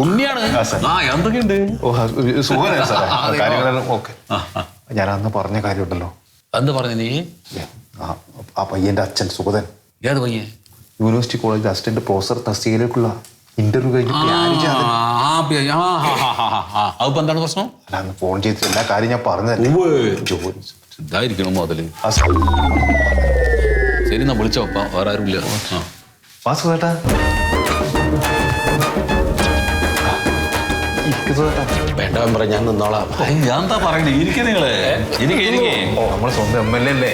ഉണ്ണിയാണ്. എന്തൊക്കെയുണ്ട്? ഞാൻ അന്ന് പറഞ്ഞ കാര്യമുണ്ടല്ലോ. എന്ത് പറഞ്ഞു നീ? ആ പയ്യന്റെ അച്ഛൻ സുഗതൻ. ഏത് പയ്യൻ? യൂണിവേഴ്സിറ്റി കോളേജിൽ അസിസ്റ്റന്റ് പ്രൊഫസർ തസ്തികയിലേക്കുള്ള ഇന്റർവ്യൂ കഴിഞ്ഞു. അതിപ്പോ എന്താണ് പ്രശ്നം? അന്ന് ഫോൺ ചെയ്തിട്ട് എല്ലാ കാര്യം ഞാൻ പറഞ്ഞതല്ലേ. ഇതായിരിക്കണം മുതല്. ശരി, എന്നാ വിളിച്ചോ. വേറെ ആരുമില്ല. സുഖേട്ടാ, വേണ്ട മെമ്പറ, ഞാൻ നിന്നോളാം. ഞാൻ എന്താ പറയണേ? ഇരിക്കും നിങ്ങള്. നമ്മളെ സ്വന്തം MLA അല്ലേ?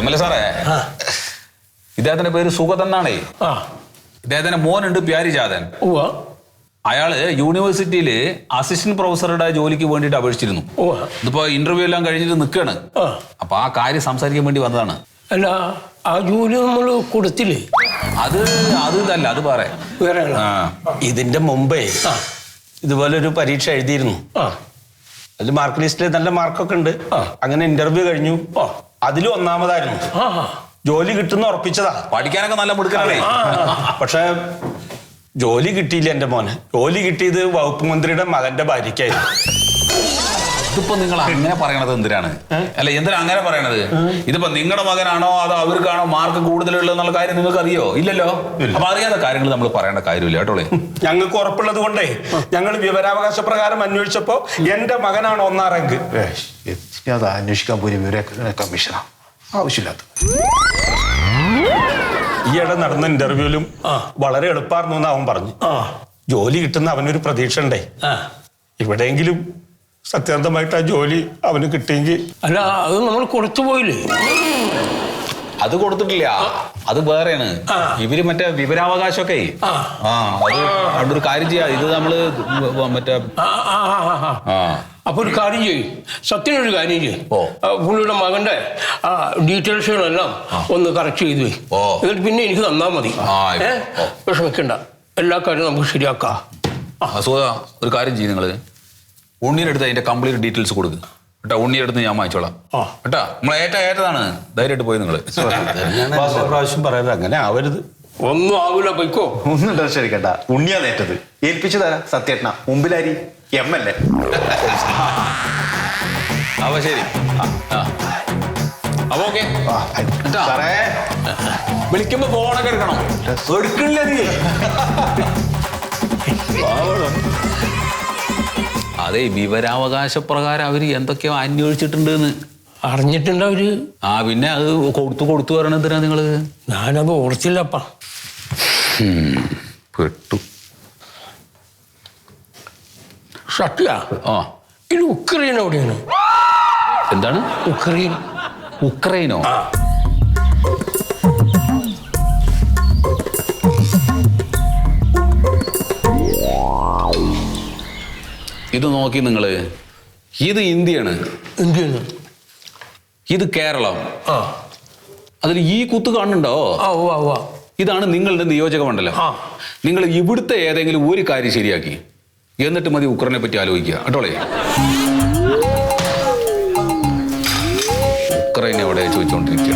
MLA സാറേ, ഇദ്ദേഹത്തിന്റെ പേര് സുഗതൻ എന്നാണേ. ഇദ്ദേഹത്തിന്റെ മോനുണ്ട് പ്യാരിജാതൻ. അയാള് യൂണിവേഴ്സിറ്റിയില് അസിസ്റ്റന്റ് പ്രൊഫസറുടെ ജോലിക്ക് വേണ്ടിയിട്ട് അപേക്ഷിച്ചിരുന്നു. ഇതിപ്പോ ഇന്റർവ്യൂ എല്ലാം കഴിഞ്ഞിട്ട് നിൽക്കുകയാണ്. അപ്പൊ ആ കാര്യം സംസാരിക്കാൻ വേണ്ടി വന്നതാണ്. അല്ല, ആ ജോലി നമ്മൾ കൊടുത്തില്ലേ? അത് ഇതല്ല, അത് വേറെ. ഇതിന്റെ മുമ്പേ ഇതുപോലെ ഒരു പരീക്ഷ എഴുതിയിരുന്നു. അതിൽ മാർക്ക് ലിസ്റ്റിൽ നല്ല മാർക്കൊക്കെ ഉണ്ട്. അങ്ങനെ ഇന്റർവ്യൂ കഴിഞ്ഞു. അതിലും ഒന്നാമതായിരുന്നു. ജോലി കിട്ടുന്ന ഉറപ്പിച്ചതാ. പഠിക്കാനൊക്കെ നല്ല മിടുക്കനാണേ. പക്ഷെ ജോലി കിട്ടിയില്ല എന്റെ മോനെ. ജോലി കിട്ടിയത് വകുപ്പ് മന്ത്രിയുടെ മകന്റെ ഭാര്യയ്ക്കായിരുന്നു. ഇതിപ്പോ നിങ്ങൾ അങ്ങനെ പറയണത് എന്തിനാണ്? അല്ല, എന്തിനാ അങ്ങനെ പറയണത്? ഇതിപ്പോ നിങ്ങളുടെ മകനാണോ അതോ അവർക്കാണോ മാർക്ക് കൂടുതലുള്ളതെന്നുള്ള കാര്യം നിങ്ങൾക്ക് അറിയോ? ഇല്ലല്ലോ. അപ്പൊ അറിയാത്ത കാര്യങ്ങൾ നമ്മൾ പറയേണ്ട കാര്യമില്ല കേട്ടോളേ. ഞങ്ങൾക്ക് ഉറപ്പുള്ളത് കൊണ്ടേ ഞങ്ങൾ വിവരാവകാശ പ്രകാരം അന്വേഷിച്ചപ്പോ എന്റെ മകനാണ് 1ാം റാങ്ക്. അത് അന്വേഷിക്കാൻ പോയി വിവര കമ്മീഷനാ ആവശ്യമില്ലാത്ത. ഈയിടെ നടന്ന ഇന്റർവ്യൂവിലും വളരെ എളുപ്പമായിരുന്നു എന്ന് അവൻ പറഞ്ഞു. ജോലി കിട്ടുന്ന അവനൊരു പ്രതീക്ഷ ഉണ്ടേ. ഇവിടെയെങ്കിലും സത്യസന്ധമായിട്ട് ആ ജോലി അവന് കിട്ടിയെങ്കിൽ. അല്ല, അത് നമ്മൾ കൊടുത്തു പോയില്ലേ? അത് കൊടുത്തിട്ടില്ല, അത് വേറെയാണ്. ഇവര് മറ്റേ വിവരാവകാശമൊക്കെ അത് ഒരു കാര്യം ചെയ്യാം. ഇത് നമ്മള് മറ്റേ അപ്പൊ ഒരു കാര്യം ചെയ്യും, സത്യനൊരു കാര്യം ചെയ്യും. പുള്ളിയുടെ മകന്റെ ഡീറ്റെയിൽസുകളെല്ലാം ഒന്ന് കറക്റ്റ് ചെയ്തു പോയി. എന്നിട്ട് പിന്നെ എനിക്ക് തന്നാ മതി. വിഷമിക്കണ്ട, എല്ലാ കാര്യവും നമുക്ക് ശരിയാക്കാം. ഒരു കാര്യം ചെയ്യും, നിങ്ങള് ഉണ്ണിയുടെ അടുത്ത് അതിന്റെ കംപ്ലീറ്റ് ഡീറ്റെയിൽസ് കൊടുക്കുക കേട്ടോ. ഉണ്ണിയുടെ അടുത്ത് ഞാൻ വാങ്ങിച്ചോളാം കേട്ടോ. നമ്മളെ ഏറ്റതാണ്. ധൈര്യമായിട്ട് പോയി നിങ്ങള്. പ്രാവശ്യം പറയാതെ അങ്ങനെ ആവരുത്. ഒന്നും ആവൂല, പൊയ്ക്കോ. ഒന്നും ടെൻഷനിക്കണ്ട. ഉണ്ണിയാ നേറ്റത്. ഏൽപ്പിച്ചു തരാം സത്യേട്ടനാ. മുമ്പിലാരി MLA. അപ്പൊ ശരി. അപ്പൊ ഓക്കെ. വിളിക്കുമ്പോ ഫോണൊക്കെ എടുക്കണം. എടുക്കില്ല നീ. അതെ, വിവരാവകാശ പ്രകാരം അവര് എന്തൊക്കെയോ അന്വേഷിച്ചിട്ടുണ്ട്. അറിഞ്ഞിട്ടുണ്ട് അവര്. പിന്നെ അത് കൊടുത്തു പറയണെന്തിനാ നിങ്ങള്? ഞാനത് ഓർത്തില്ലപ്പാ. പെട്ടു. സത്യ, ഇത് ഉക്രൈൻ എവിടെയാണ്? എന്താണ് ഉക്രൈൻ? ഉക്രൈനോ? ഇത് നോക്കി നിങ്ങള്. ഇത് ഇന്ത്യയാണ്. ഇന്ത്യയാണ്. ഇത് കേരളം. അതിൽ ഈ കുത്ത് കാണുന്നുണ്ടോ? ഇതാണ് നിങ്ങളുടെ നിയോജക മണ്ഡലം. നിങ്ങൾ ഇവിടുത്തെ ഏതെങ്കിലും ഒരു കാര്യം ശരിയാക്കി എന്നിട്ട് മതി ഉക്രൈനെ പറ്റി ആലോചിക്കുക കേട്ടോളേ. ഉക്രൈൻ എവിടെ ചോദിച്ചുകൊണ്ടിരിക്കുക.